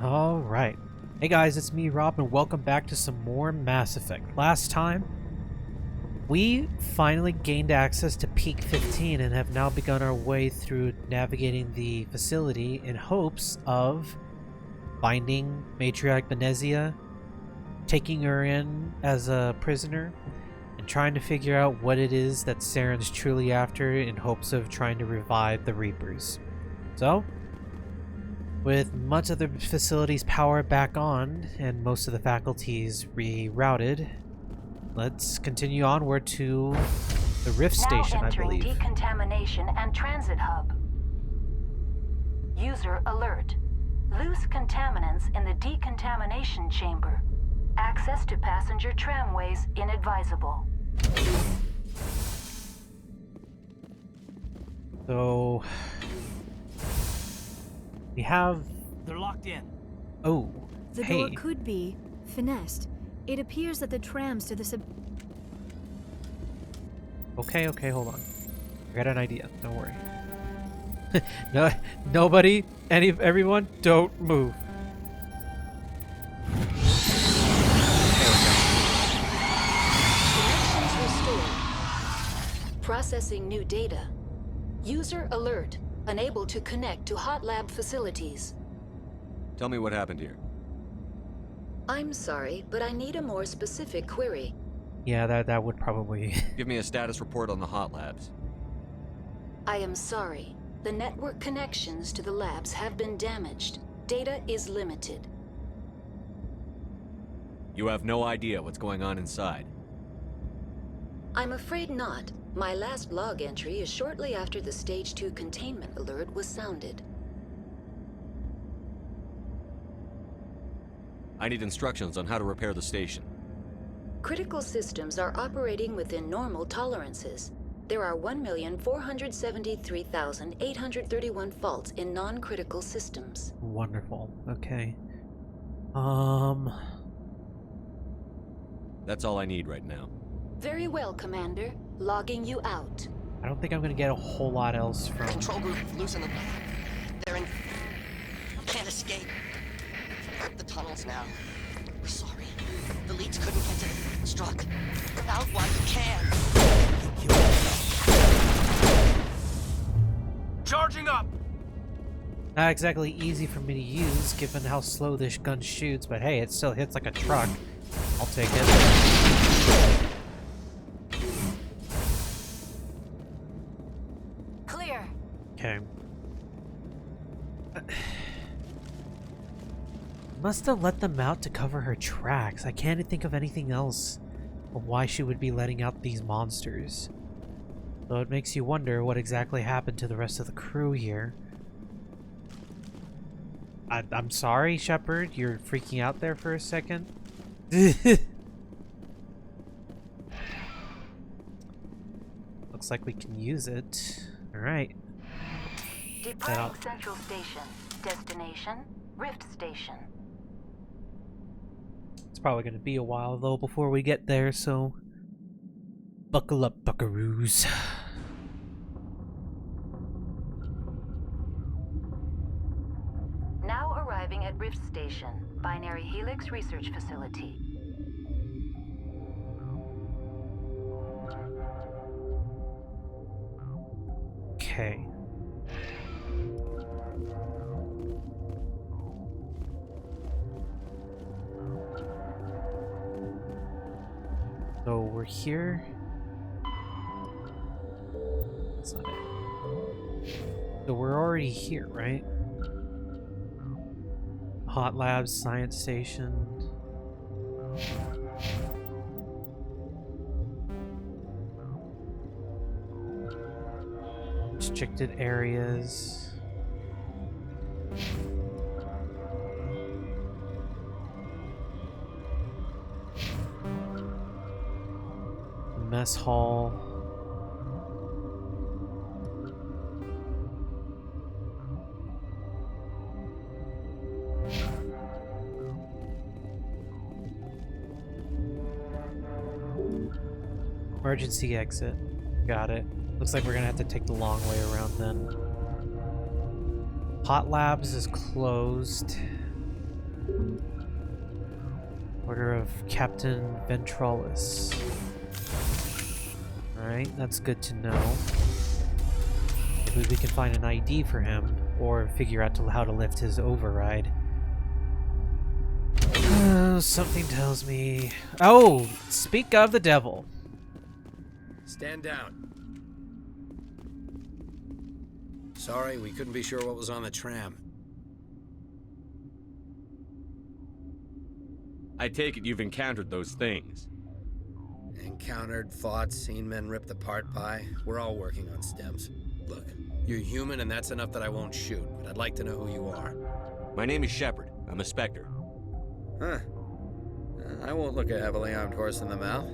Alright. Hey guys, it's me, Rob, and welcome back to some more Mass Effect. Last time, we finally gained access to Peak 15 and have now begun our way through navigating the facility in hopes of finding Matriarch Benezia, taking her in as a prisoner, and trying to figure out what it is that Saren's truly after in hopes of trying to revive the Reapers. So, with much of the facility's power back on and most of the faculties rerouted, let's continue onward to the Rift Station, I believe. Now entering decontamination and transit hub. User alert. Loose contaminants in the decontamination chamber. Access to passenger tramways inadvisable. So we have... They're locked in. Oh, The hey. door could be finessed. It appears that the trams to the Okay, hold on. I got an idea. Don't worry. No, nobody, everyone, don't move. Connections restored. Processing new data. User alert. Unable to connect to hot lab facilities. Tell me what happened here. I'm sorry, but I need a more specific query. Yeah, that would probably... Give me a status report on the hot labs. I am sorry. The network connections to the labs have been damaged. Data is limited. You have no idea what's going on inside. I'm afraid not. My last log entry is shortly after the Stage 2 containment alert was sounded. I need instructions on how to repair the station. Critical systems are operating within normal tolerances. There are 1,473,831 faults in non-critical systems. Wonderful. Okay. That's all I need right now. Very well, Commander. Logging you out. I don't think I'm gonna get a whole lot else from... Control group, loosen them. They're in... Can't escape. The tunnels now. We're sorry. The leads couldn't get to the struck. Out while you can. Charging up! Not exactly easy for me to use, given how slow this gun shoots, but hey, it still hits like a truck. I'll take it. Clear. Okay. Must have let them out to cover her tracks. I can't think of anything else of why she would be letting out these monsters. So it makes you wonder what exactly happened to the rest of the crew here. I'm sorry, Shepard. You're freaking out there for a second. Looks like we can use it. Alright. Departing Central Station. Destination, Rift Station. It's probably going to be a while, though, before we get there, so... buckle up, buckaroos. Now arriving at Rift Station, Binary Helix Research Facility. Okay. So we're here. That's not it. So we're already here, right? Hot Labs, Science Station. Restricted areas. Mess hall. Emergency exit. Got it. Looks like we're gonna have to take the long way around then. Hot Labs is closed. Order of Captain Ventralis. Alright, that's good to know. Maybe we can find an ID for him, or figure out how to lift his override. Something tells me... Oh! Speak of the devil. Stand down. Sorry, we couldn't be sure what was on the tram. I take it you've encountered those things. Encountered, fought, seen men ripped apart by. We're all working on stems. Look, you're human and that's enough that I won't shoot, but I'd like to know who you are. My name is Shepard. I'm a Spectre. Huh. I won't look a heavily armed horse in the mouth.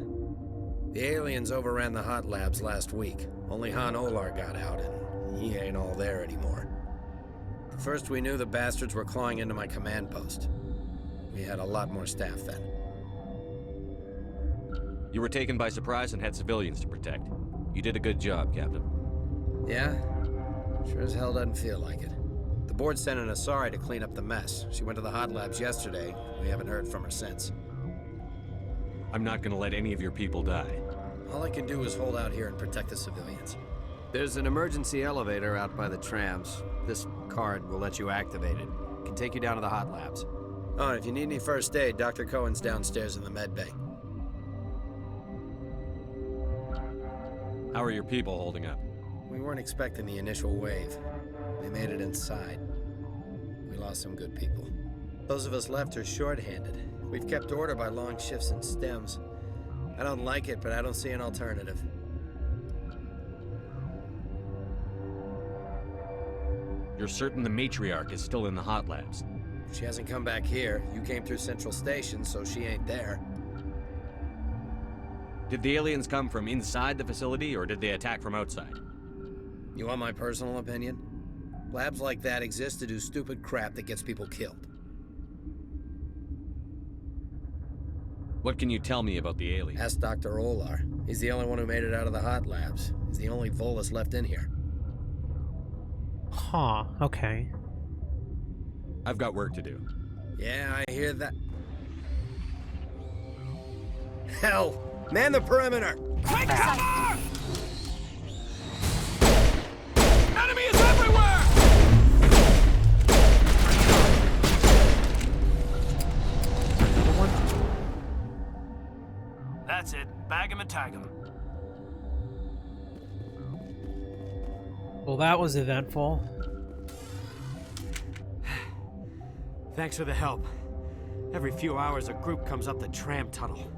The aliens overran the hot labs last week. Only Han Olar got out, and he ain't all there anymore. The first we knew, the bastards were clawing into my command post. We had a lot more staff then. You were taken by surprise and had civilians to protect. You did a good job, Captain. Yeah? Sure as hell doesn't feel like it. The board sent an Asari to clean up the mess. She went to the hot labs yesterday. We haven't heard from her since. I'm not gonna let any of your people die. All I can do is hold out here and protect the civilians. There's an emergency elevator out by the trams. This card will let you activate it. Can take you down to the hot labs. Oh, and if you need any first aid, Dr. Cohen's downstairs in the med bay. How are your people holding up? We weren't expecting the initial wave. We made it inside. We lost some good people. Those of us left are short-handed. We've kept order by long shifts and stems. I don't like it, but I don't see an alternative. You're certain the matriarch is still in the hot labs? She hasn't come back here. You came through Central Station, so she ain't there. Did the aliens come from inside the facility, or did they attack from outside? You want my personal opinion? Labs like that exist to do stupid crap that gets people killed. What can you tell me about the aliens? Ask Dr. Olar. He's the only one who made it out of the hot labs. He's the only Volus left in here. Huh, okay. I've got work to do. Yeah, I hear that. Hell! Man the perimeter! Take cover! Enemy is everywhere! Another one? That's it. Bag him and tag him. Well, that was eventful. Thanks for the help. Every few hours, a group comes up the tram tunnel.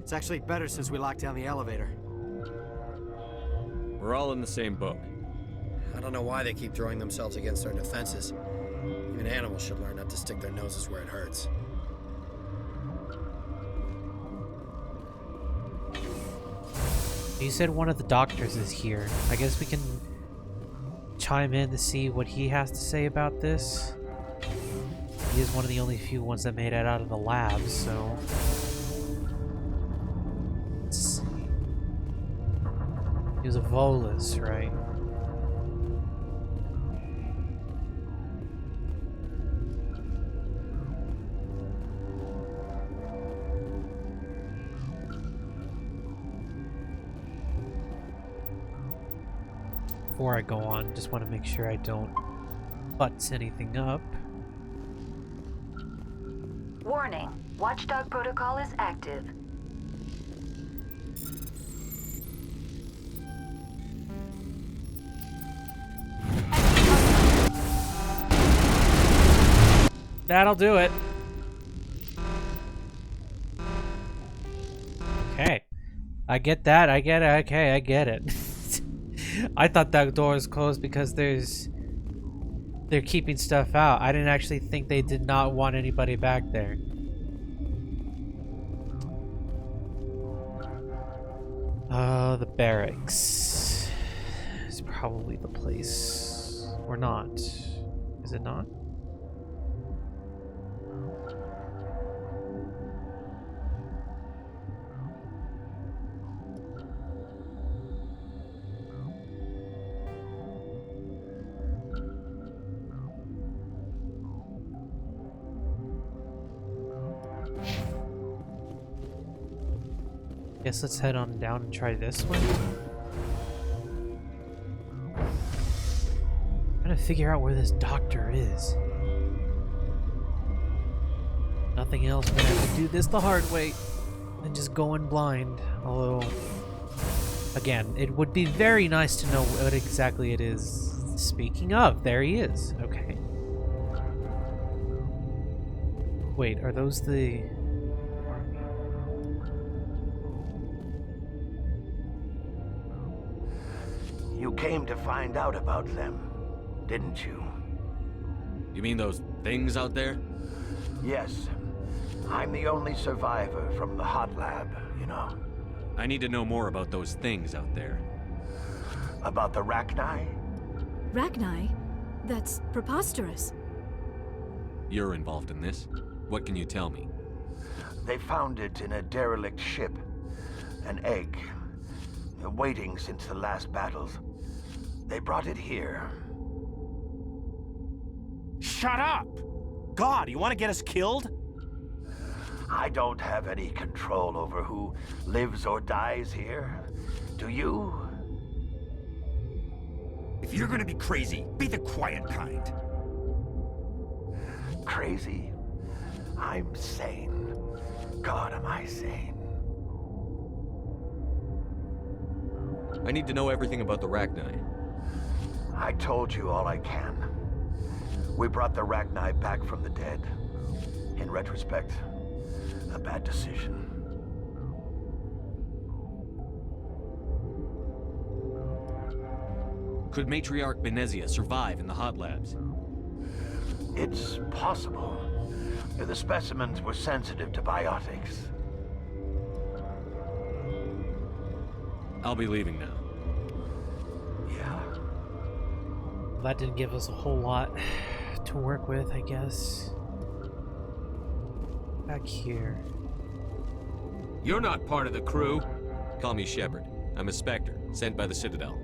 It's actually better since we locked down the elevator. We're all in the same boat. I don't know why they keep throwing themselves against our defenses. Even animals should learn not to stick their noses where it hurts. You said one of the doctors is here. I guess we can chime in to see what he has to say about this. He is one of the only few ones that made it out of the lab, so... Let's see. He was a Volus, right? Before I go on, just want to make sure I don't butts anything up. Warning. Watchdog protocol is active. That'll do it. Okay. I get that. I get it. Okay, I get it. I thought that door was closed because they're keeping stuff out. I didn't actually think they did not want anybody back there. The barracks is probably the place. Or not. Is it not? Guess let's head on down and try this one. Trying to figure out where this doctor is. Nothing else, we're gonna have to do this the hard way and just go in blind. Although, again, it would be very nice to know what exactly it is. Speaking of, there he is. Okay. Wait, are those the... You came to find out about them, didn't you? You mean those things out there? Yes. I'm the only survivor from the hot lab, you know. I need to know more about those things out there. About the Rachni? Rachni? That's preposterous. You're involved in this. What can you tell me? They found it in a derelict ship. An egg. Waiting since the last battles. They brought it here. Shut up! God, you want to get us killed? I don't have any control over who lives or dies here. Do you? If you're gonna be crazy, be the quiet kind. Crazy? I'm sane. God, am I sane? I need to know everything about the Rachni. I told you all I can. We brought the Rachni back from the dead. In retrospect, a bad decision. Could Matriarch Benezia survive in the hot labs? It's possible. The specimens were sensitive to biotics. I'll be leaving now. Yeah. That didn't give us a whole lot to work with, I guess. Back here. You're not part of the crew. Call me Shepard. I'm a Spectre, sent by the Citadel.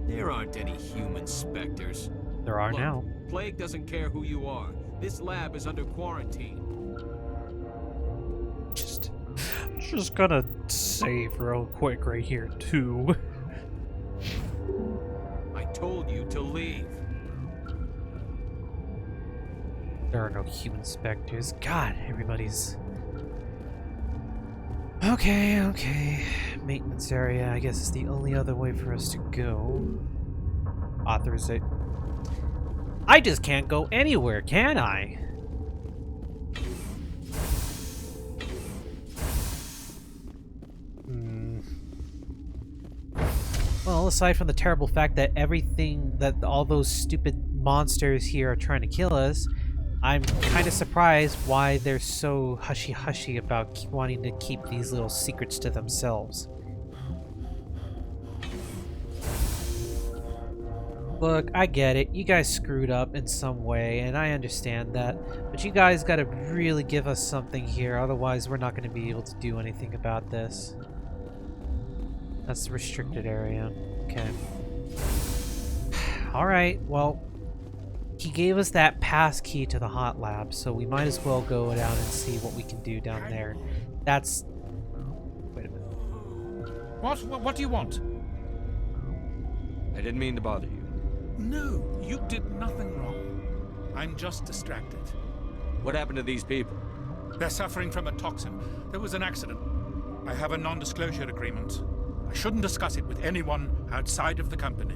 There aren't any human specters. There are Look, now. Plague doesn't care who you are. This lab is under quarantine. Just gonna save real quick right here, too. I told you to leave. There are no human specters. God, everybody's... Okay. Maintenance area, I guess is the only other way for us to go. Authorization. I just can't go anywhere, can I? Well, aside from the terrible fact that all those stupid monsters here are trying to kill us, I'm kind of surprised why they're so hushy-hushy about wanting to keep these little secrets to themselves. Look, I get it. You guys screwed up in some way, and I understand that. But you guys gotta really give us something here, otherwise we're not gonna be able to do anything about this. That's the restricted area. Okay. Alright, well, he gave us that pass key to the hot lab, so we might as well go down and see what we can do down there. That's... Wait a minute. What do you want? I didn't mean to bother you. No, you did nothing wrong. I'm just distracted. What happened to these people? They're suffering from a toxin. There was an accident. I have a non-disclosure agreement. I shouldn't discuss it with anyone outside of the company.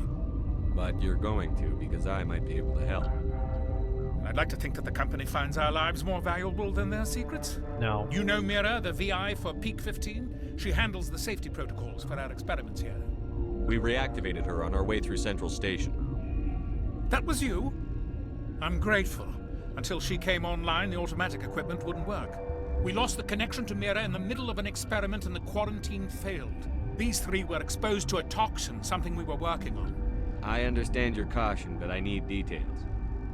But you're going to, because I might be able to help. And I'd like to think that the company finds our lives more valuable than their secrets. No. You know Mira, the VI for Peak 15? She handles the safety protocols for our experiments here. We reactivated her on our way through Central Station. That was you? I'm grateful. Until she came online, the automatic equipment wouldn't work. We lost the connection to Mira in the middle of an experiment and the quarantine failed. These three were exposed to a toxin, something we were working on. I understand your caution, but I need details.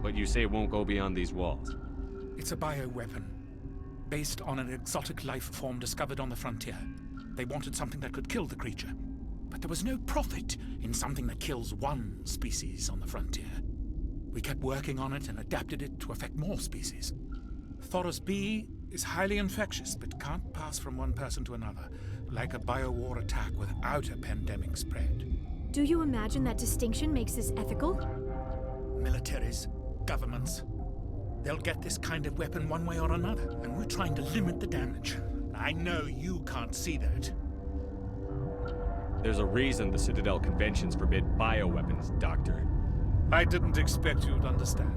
What you say won't go beyond these walls. It's a bioweapon, based on an exotic life form discovered on the frontier. They wanted something that could kill the creature. But there was no profit in something that kills one species on the frontier. We kept working on it and adapted it to affect more species. Thoros B is highly infectious, but can't pass from one person to another. like a biowar attack without a pandemic spread. Do you imagine that distinction makes this ethical? Militaries, governments, they'll get this kind of weapon one way or another, and we're trying to limit the damage. I know you can't see that. There's a reason the Citadel conventions forbid bioweapons, Doctor. I didn't expect you'd understand.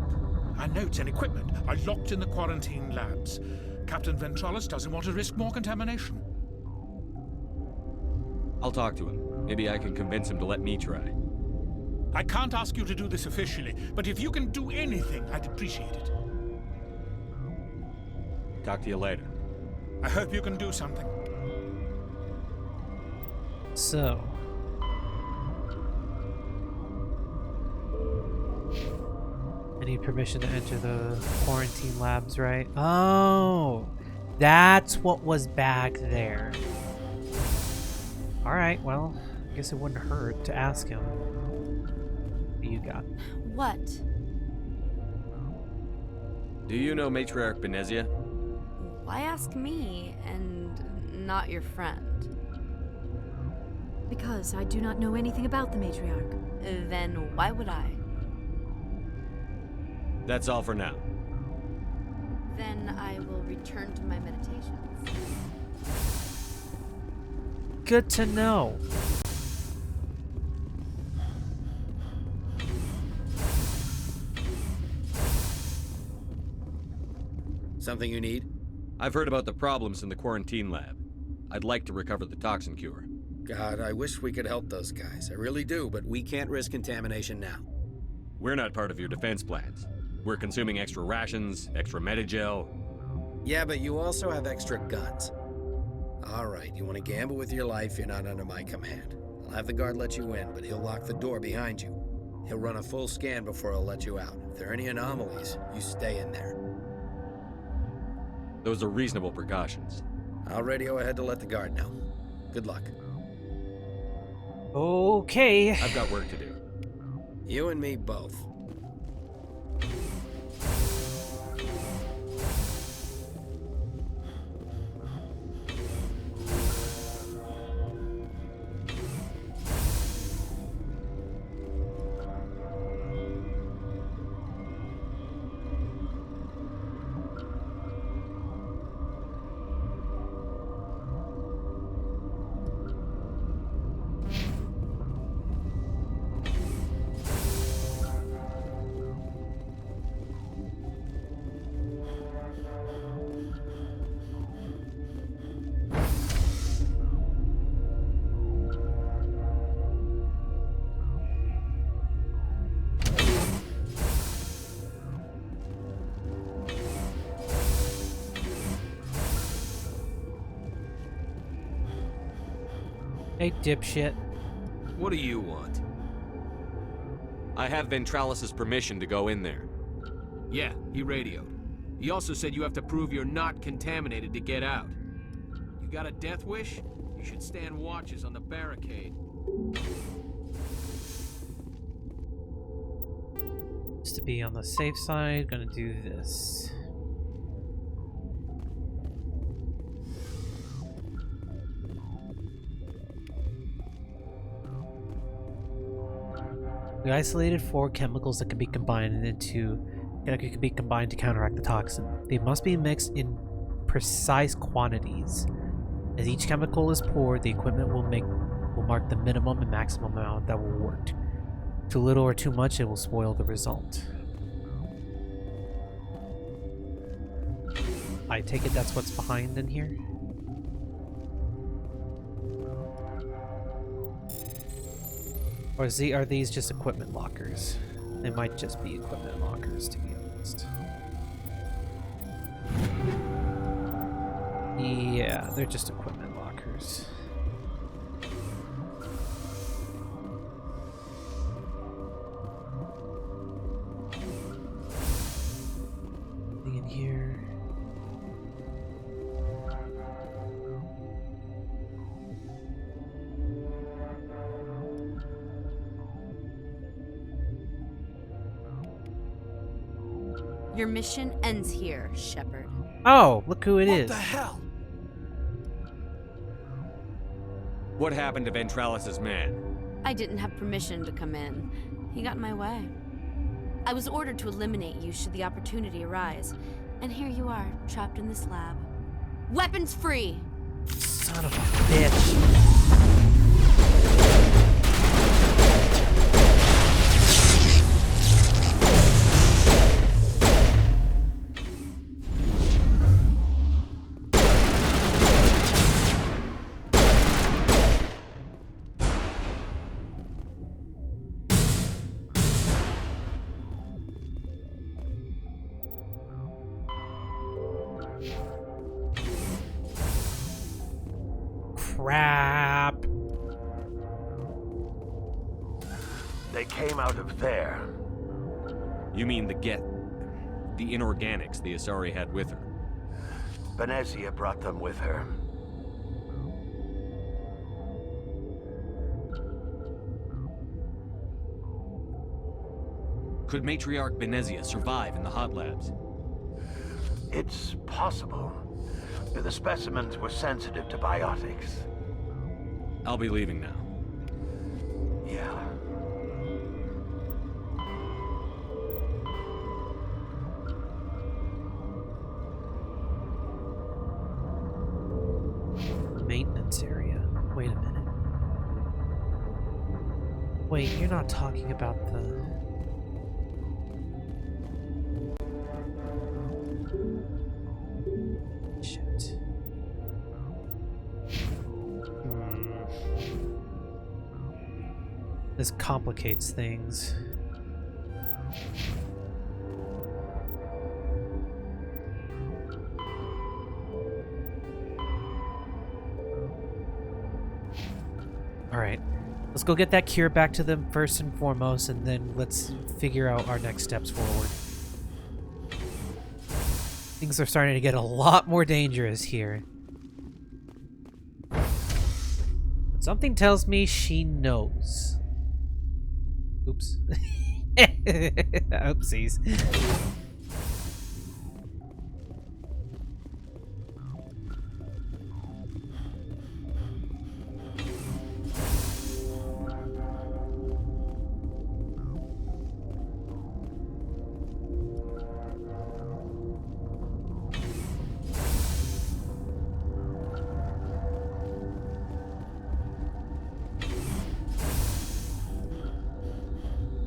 Our notes and equipment are locked in the quarantine labs. Captain Ventralis doesn't want to risk more contamination. I'll talk to him. Maybe I can convince him to let me try. I can't ask you to do this officially, but if you can do anything, I'd appreciate it. Talk to you later. I hope you can do something. So. I need permission to enter the quarantine labs, right? Oh, that's what was back there. Alright, well, I guess it wouldn't hurt to ask him. What do you got? What? Do you know Matriarch Benezia? Why ask me and not your friend? Because I do not know anything about the matriarch. Then why would I? That's all for now. Then I will return to my meditations. Good to know. Something you need? I've heard about the problems in the quarantine lab. I'd like to recover the toxin cure. God, I wish we could help those guys. I really do, but we can't risk contamination now. We're not part of your defense plans. We're consuming extra rations, extra Medigel. Yeah, but you also have extra guns. All right, you want to gamble with your life, you're not under my command. I'll have the guard let you in, but he'll lock the door behind you. He'll run a full scan before he'll let you out. If there are any anomalies, you stay in there. Those are reasonable precautions. I'll radio ahead to let the guard know. Good luck. Okay. I've got work to do. You and me both. Hey, dipshit. What do you want? I have Ventralis' permission to go in there. Yeah, he radioed. He also said you have to prove you're not contaminated to get out. You got a death wish? You should stand watches on the barricade. Just to be on the safe side, gonna do this. We isolated 4 chemicals that can be combined to counteract the toxin. They must be mixed in precise quantities. As each chemical is poured, the equipment will mark the minimum and maximum amount that will work. Too little or too much, it will spoil the result. I take it that's what's behind in here? Or are these just equipment lockers? They might just be equipment lockers, to be honest. Yeah, they're just equipment lockers. Nothing in here. Your mission ends here, Shepard. Oh, look who it is. What the hell? What happened to Ventralis's man? I didn't have permission to come in. He got in my way. I was ordered to eliminate you should the opportunity arise. And here you are, trapped in this lab. Weapons free! Son of a bitch. Crap. They came out of there. You mean the inorganics the Asari had with her? Venezia brought them with her. Could Matriarch Venezia survive in the hot labs? It's possible. The specimens were sensitive to biotics. I'll be leaving now. Yeah. Maintenance area. Wait a minute. Wait, you're not talking about the... Shit. This complicates things. Alright. Let's go get that cure back to them first and foremost, and then let's figure out our next steps forward. Things are starting to get a lot more dangerous here. But something tells me she knows. Oops. Oopsies.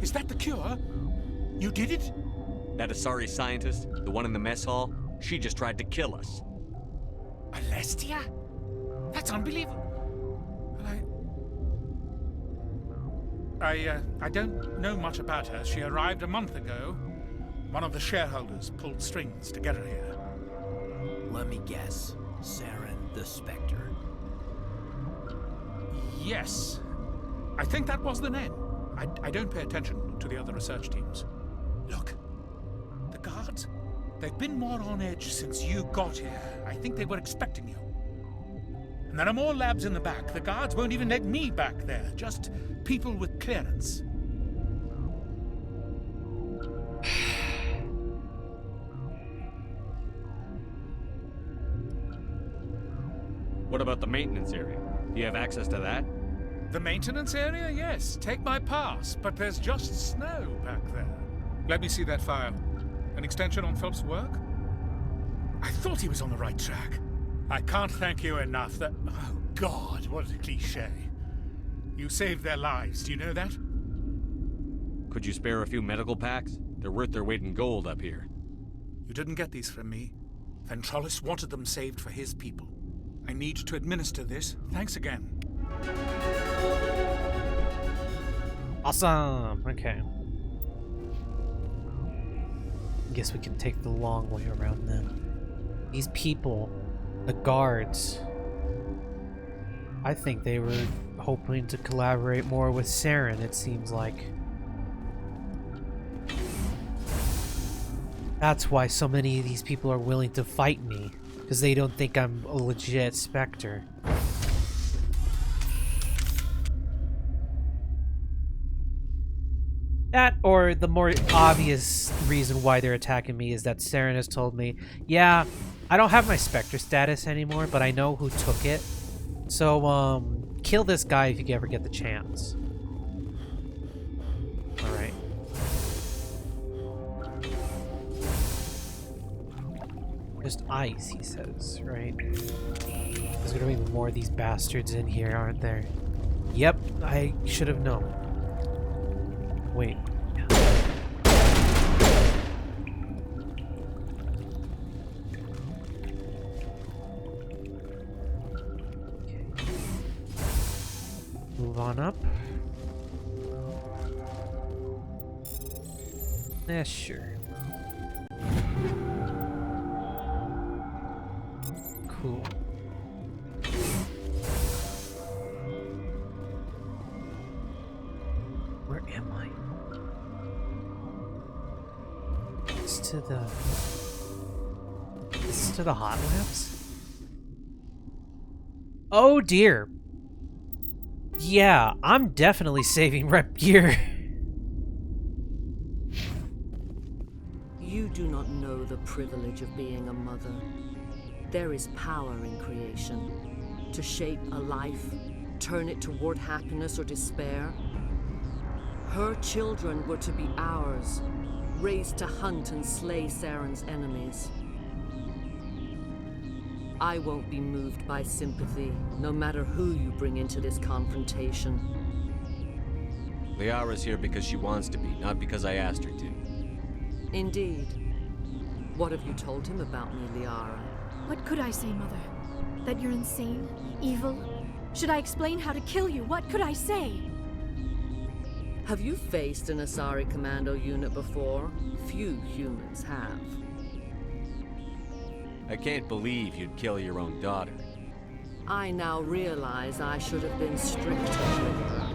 Is that the cure? You did it? That Asari scientist, the one in the mess hall, she just tried to kill us. Alestia? That's unbelievable. I don't know much about her. She arrived a month ago. One of the shareholders pulled strings to get her here. Let me guess. Saren the Spectre. Yes. I think that was the name. I don't pay attention to the other research teams. Look, the guards, they've been more on edge since you got here. I think they were expecting you. And there are more labs in the back. The guards won't even let me back there. Just people with clearance. What about the maintenance area? Do you have access to that? The maintenance area? Yes. Take my pass. But there's just snow back there. Let me see that file. An extension on Phelps' work? I thought he was on the right track. I can't thank you enough that... Oh, God, what a cliché. You saved their lives, do you know that? Could you spare a few medical packs? They're worth their weight in gold up here. You didn't get these from me. Ventralis wanted them saved for his people. I need to administer this. Thanks again. Awesome. Okay. Guess we can take the long way around them. These people, the guards, I think they were hoping to collaborate more with Saren, it seems like. That's why so many of these people are willing to fight me, because they don't think I'm a legit Spectre. That, or the more obvious reason why they're attacking me is that Saren has told me, yeah, I don't have my Spectre status anymore, but I know who took it. So, Kill this guy if you ever get the chance. Alright. Just ice, he says, right? There's gonna be more of these bastards in here, aren't there? Yep, I should have known. Wait. Move on up. Yeah, sure. Cool. Where am I? It's to the... This is to the hot labs? Oh dear! Yeah, I'm definitely saving rep gear. You do not know the privilege of being a mother. There is power in creation. To shape a life, turn it toward happiness or despair. Her children were to be ours, raised to hunt and slay Saren's enemies. I won't be moved by sympathy, no matter who you bring into this confrontation. Liara's here because she wants to be, not because I asked her to. Indeed. What have you told him about me, Liara? What could I say, Mother? That you're insane? Evil? Should I explain how to kill you? What could I say? Have you faced an Asari commando unit before? Few humans have. I can't believe you'd kill your own daughter. I now realize I should have been stricter with her.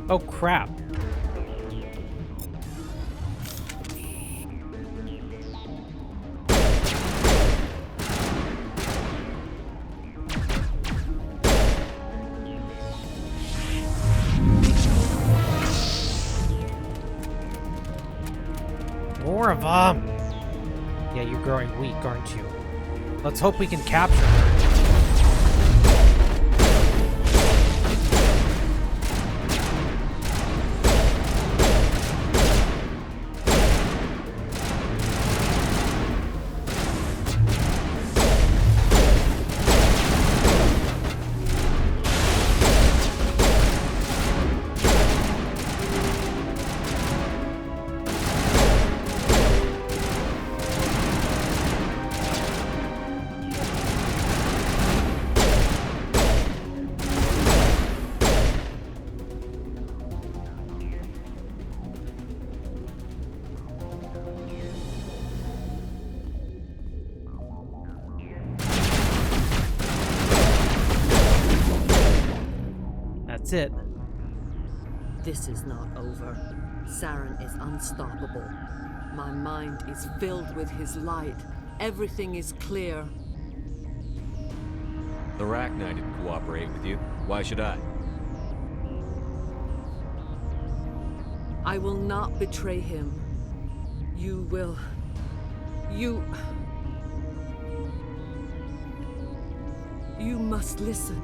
Oh crap. More of them. Yeah, you're growing weak, aren't you? Let's hope we can capture her. That's it. This is not over. Saren is unstoppable. My mind is filled with his light. Everything is clear. The Rachni didn't cooperate with you. Why should I? I will not betray him. You will. You must listen.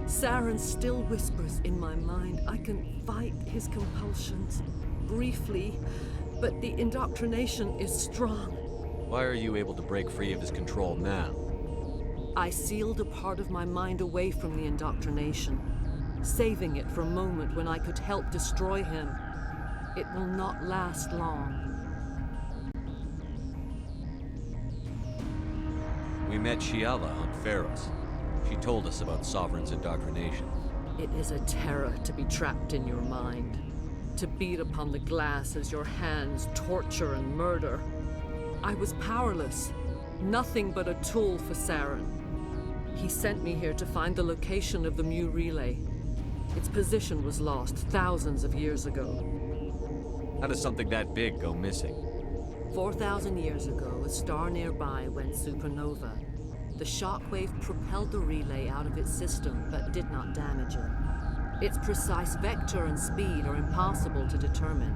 Saren still whispers in my mind. I can fight his compulsions briefly, but the indoctrination is strong. Why are you able to break free of his control now? I sealed a part of my mind away from the indoctrination, saving it for a moment when I could help destroy him. It will not last long. We met Shiala on Pharos. She told us about Sovereign's indoctrination. It is a terror to be trapped in your mind, to beat upon the glass as your hands torture and murder. I was powerless, nothing but a tool for Saren. He sent me here to find the location of the Mu relay. Its position was lost thousands of years ago. How does something that big go missing? 4,000 years ago, a star nearby went supernova. The shockwave propelled the relay out of its system, but did not damage it. Its precise vector and speed are impossible to determine.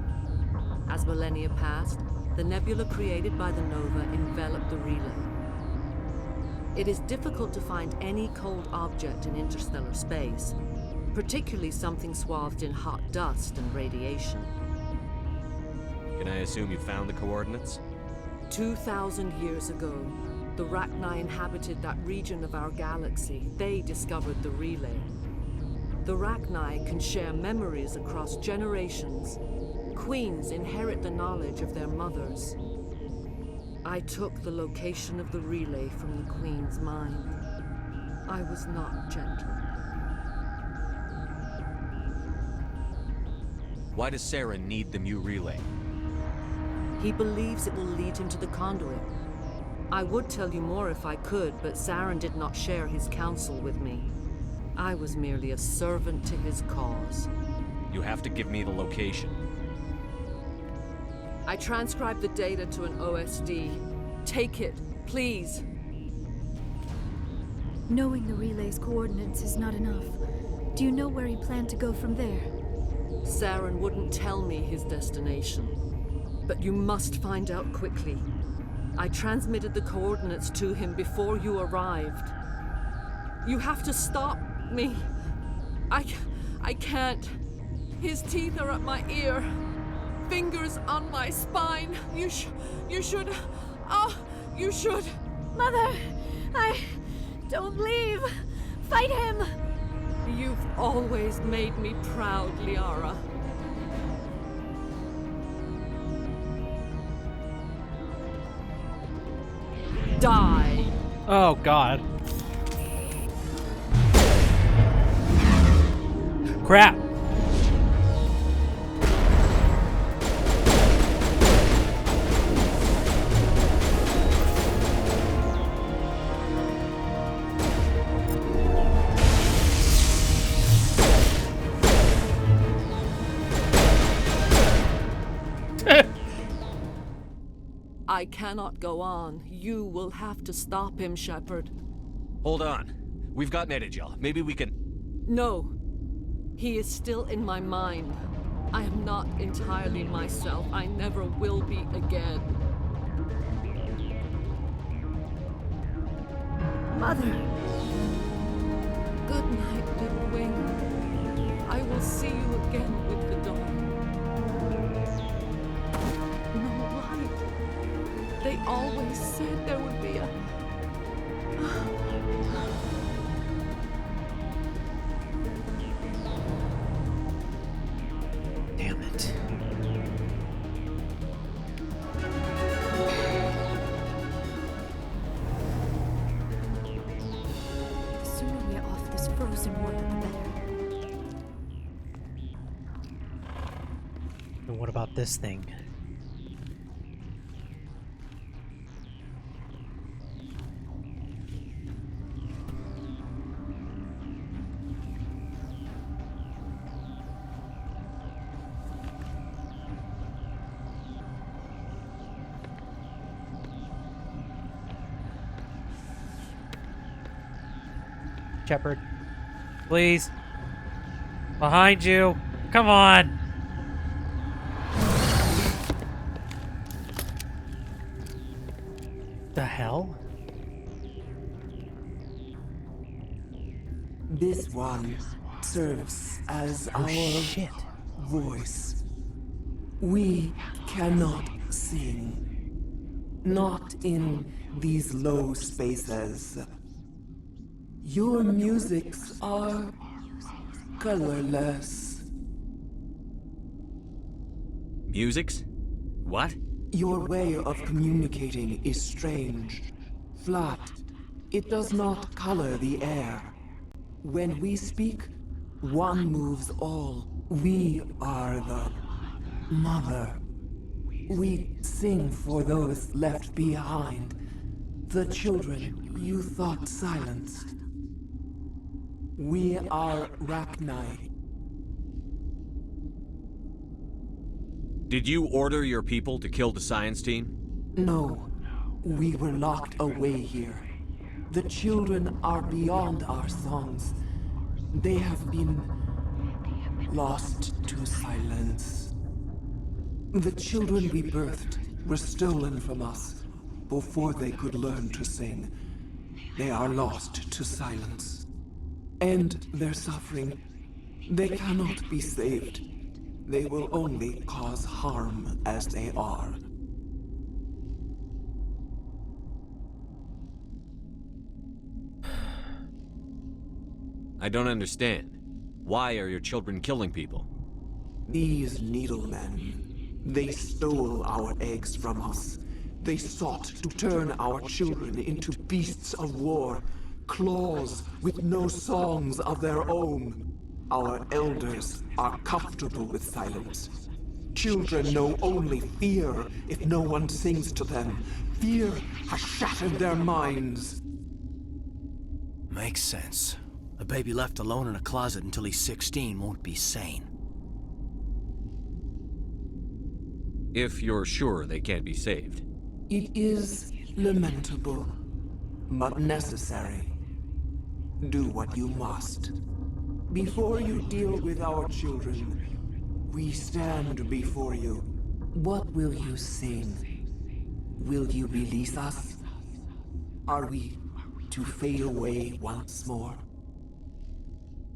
As millennia passed, the nebula created by the nova enveloped the relay. It is difficult to find any cold object in interstellar space, particularly something swathed in hot dust and radiation. Can I assume you found the coordinates? 2,000 years ago, the Rachni inhabited that region of our galaxy. They discovered the relay. The Rachni can share memories across generations. Queens inherit the knowledge of their mothers. I took the location of the relay from the Queen's mind. I was not gentle. Why does Saren need the Mu relay? He believes it will lead him to the conduit. I would tell you more if I could, but Saren did not share his counsel with me. I was merely a servant to his cause. You have to give me the location. I transcribed the data to an OSD. Take it, please. Knowing the relay's coordinates is not enough. Do you know where he planned to go from there? Saren wouldn't tell me his destination. But you must find out quickly. I transmitted the coordinates to him before you arrived. You have to stop me. I can't. His teeth are at my ear. Fingers on my spine. You should. Oh, you should. Mother, don't leave. Fight him. You've always made me proud, Liara. Die. Oh, God. Crap. I cannot go on. You will have to stop him, Shepard. Hold on. We've got Netagel. Maybe we can... No. He is still in my mind. I am not entirely myself. I never will be again. Mother. Good night, little wing. I will see you again with the dawn. No light. They always said there would be a... Damn it. The sooner we are off this frozen world, the better. And what about this thing? Shepard. Please. Behind you. Come on. The hell? This one serves as our voice. We cannot sing. Not in these low spaces. Your musics are colorless. Musics? What? Your way of communicating is strange. Flat. It does not color the air. When we speak, one moves all. We are the mother. We sing for those left behind. The children you thought silenced. We are Rachni. Did you order your people to kill the science team? No. We were locked away here. The children are beyond our songs. They have been lost to silence. The children we birthed were stolen from us before they could learn to sing. They are lost to silence. And their suffering, they cannot be saved. They will only cause harm as they are. I don't understand. Why are your children killing people? These needlemen, they stole our eggs from us. They sought to turn our children into beasts of war, claws with no songs of their own. Our elders are comfortable with silence. Children know only fear if no one sings to them. Fear has shattered their minds. Makes sense. A baby left alone in a closet until he's 16 won't be sane. If you're sure they can't be saved. It is lamentable, but necessary. Do what you must. Before you deal with our children, we stand before you. What will you sing? Will you release us? Are we to fade away once more?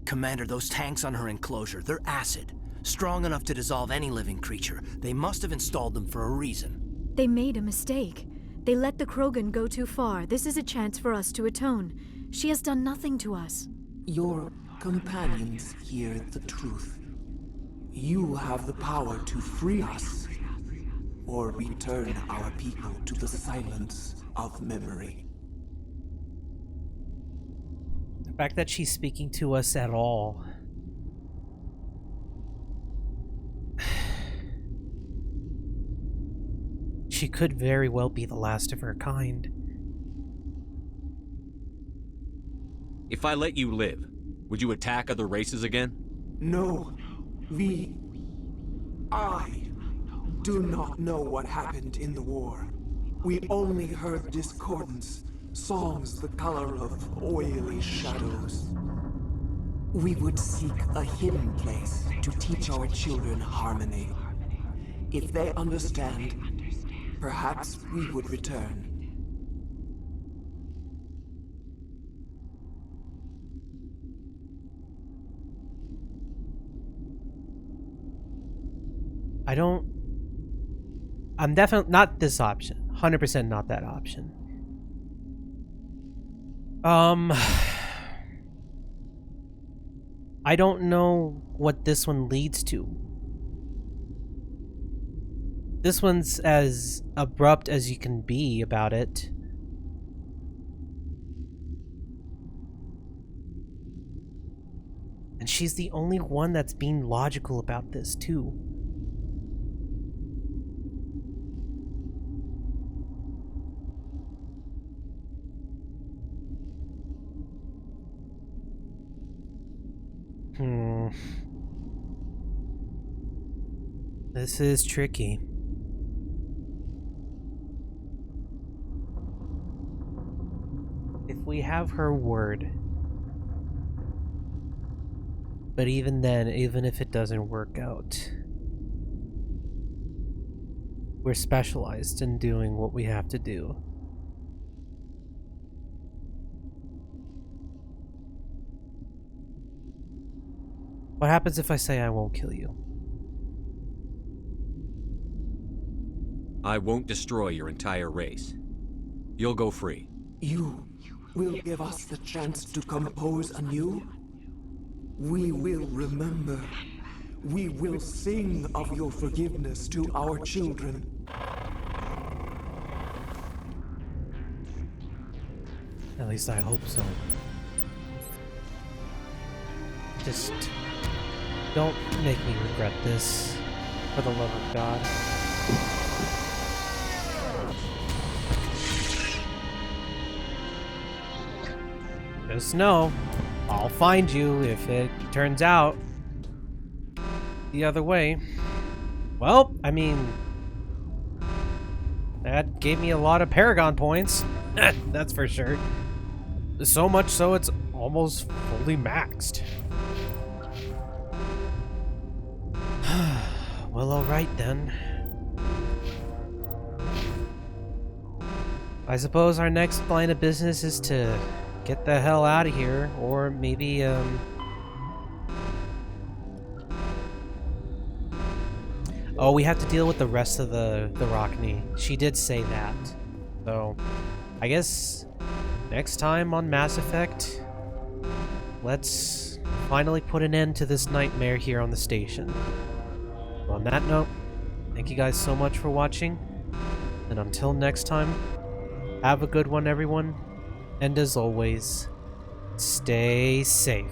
Commander, those tanks on her enclosure, they're acid. Strong enough to dissolve any living creature. They must have installed them for a reason. They made a mistake. They let the Krogan go too far. This is a chance for us to atone. She has done nothing to us. Your companions hear the truth. You have the power to free us, or return our people to the silence of memory. The fact that she's speaking to us at all. She could very well be the last of her kind. If I let you live, would you attack other races again? No. I do not know what happened in the war. We only heard discordance, songs the color of oily shadows. We would seek a hidden place to teach our children harmony. If they understand, perhaps we would return. I'm definitely not this option. 100% not that option. I don't know what this one leads to. This one's as abrupt as you can be about it. And she's the only one that's being logical about this, too. This is tricky. If we have her word, But even then, even if it doesn't work out, we're specialized in doing what we have to do. What happens if I say I won't kill you? I won't destroy your entire race. You'll go free. You will give us the chance to compose anew? We will remember. We will sing of your forgiveness to our children. At least I hope so. Just don't make me regret this, for the love of God. Just know, I'll find you if it turns out the other way. Well, I mean, that gave me a lot of Paragon points, that's for sure. So much so it's almost fully maxed. Well, alright then. I suppose our next line of business is to get the hell out of here, or maybe, oh, we have to deal with the rest of the Rockney. She did say that. So, I guess next time on Mass Effect, let's finally put an end to this nightmare here on the station. On that note, thank you guys so much for watching, and until next time, have a good one, everyone, and as always, stay safe.